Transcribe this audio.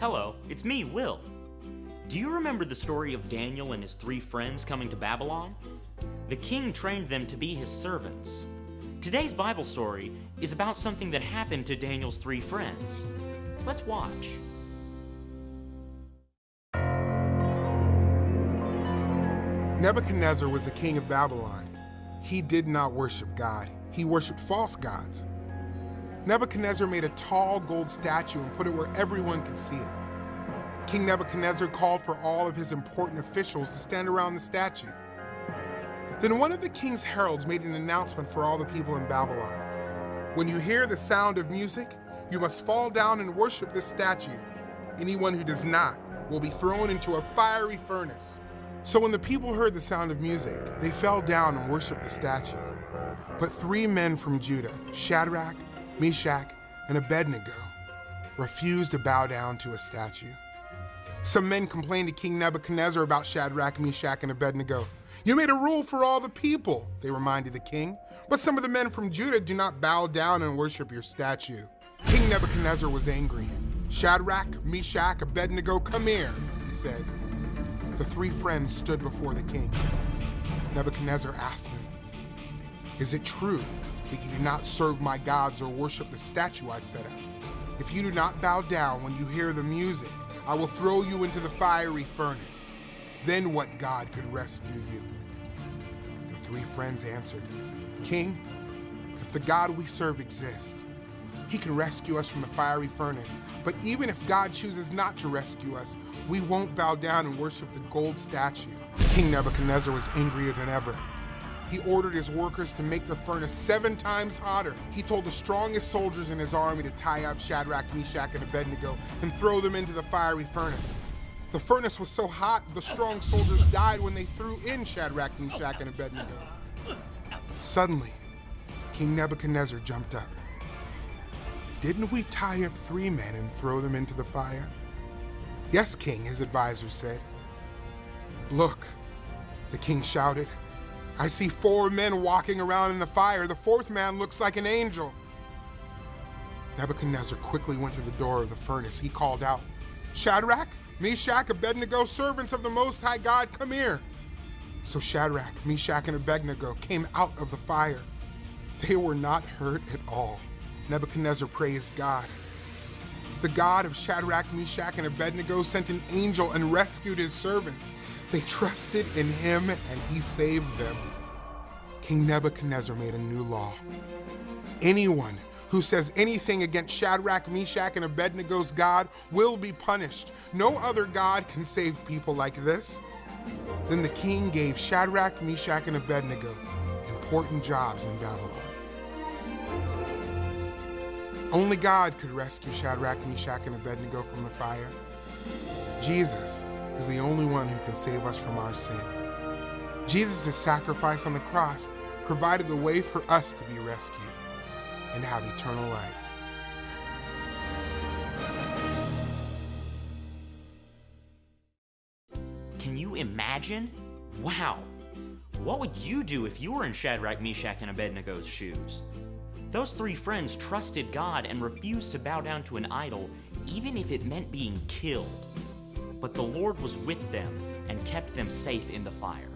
Hello, it's me, Will. Do you remember the story of Daniel and his 3 friends coming to Babylon? The king trained them to be his servants. Today's Bible story is about something that happened to Daniel's 3 friends. Let's watch. Nebuchadnezzar was the king of Babylon. He did not worship God. He worshiped false gods. Nebuchadnezzar made a tall gold statue and put it where everyone could see it. King Nebuchadnezzar called for all of his important officials to stand around the statue. Then one of the king's heralds made an announcement for all the people in Babylon. When you hear the sound of music, you must fall down and worship this statue. Anyone who does not will be thrown into a fiery furnace. So when the people heard the sound of music, they fell down and worshiped the statue. But 3 men from Judah, Shadrach, Mesach, and Abednego, refused to bow down to a statue. Some men complained to King Nebuchadnezzar about Shadrach, Mesach, and Abednego. "You made a rule for all the people," they reminded the king, "but some of the men from Judah do not bow down and worship your statue." King Nebuchadnezzar was angry. "Shadrach, Mesach, Abednego, come here," he said. The 3 friends stood before the king. Nebuchadnezzar asked them, "Is it true that you do not serve my gods or worship the statue I set up? If you do not bow down when you hear the music, I will throw you into the fiery furnace. Then what God could rescue you?" The 3 friends answered, "King, if the God we serve exists, he can rescue us from the fiery furnace. But even if God chooses not to rescue us, we won't bow down and worship the gold statue." King Nebuchadnezzar was angrier than ever. He ordered his workers to make the furnace 7 times hotter. He told the strongest soldiers in his army to tie up Shadrach, Mesach, and Abednego and throw them into the fiery furnace. The furnace was so hot, the strong soldiers died when they threw in Shadrach, Mesach, and Abednego. Suddenly, King Nebuchadnezzar jumped up. "Didn't we tie up 3 men and throw them into the fire?" "Yes, king," his advisors said. "Look," the king shouted, "I see 4 men walking around in the fire. The 4th man looks like an angel." Nebuchadnezzar quickly went to the door of the furnace. He called out, "Shadrach, Mesach, Abednego, servants of the Most High God, come here." So Shadrach, Mesach, and Abednego came out of the fire. They were not hurt at all. Nebuchadnezzar praised God. The God of Shadrach, Mesach, and Abednego sent an angel and rescued his servants. They trusted in him and he saved them. King Nebuchadnezzar made a new law. Anyone who says anything against Shadrach, Mesach, and Abednego's God will be punished. No other God can save people like this. Then the king gave Shadrach, Mesach, and Abednego important jobs in Babylon. Only God could rescue Shadrach, Mesach, and Abednego from the fire. Jesus is the only one who can save us from our sin. Jesus' sacrifice on the cross provided the way for us to be rescued and have eternal life. Can you imagine? Wow! What would you do if you were in Shadrach, Mesach, and Abednego's shoes? Those 3 friends trusted God and refused to bow down to an idol, even if it meant being killed. But the Lord was with them and kept them safe in the fire.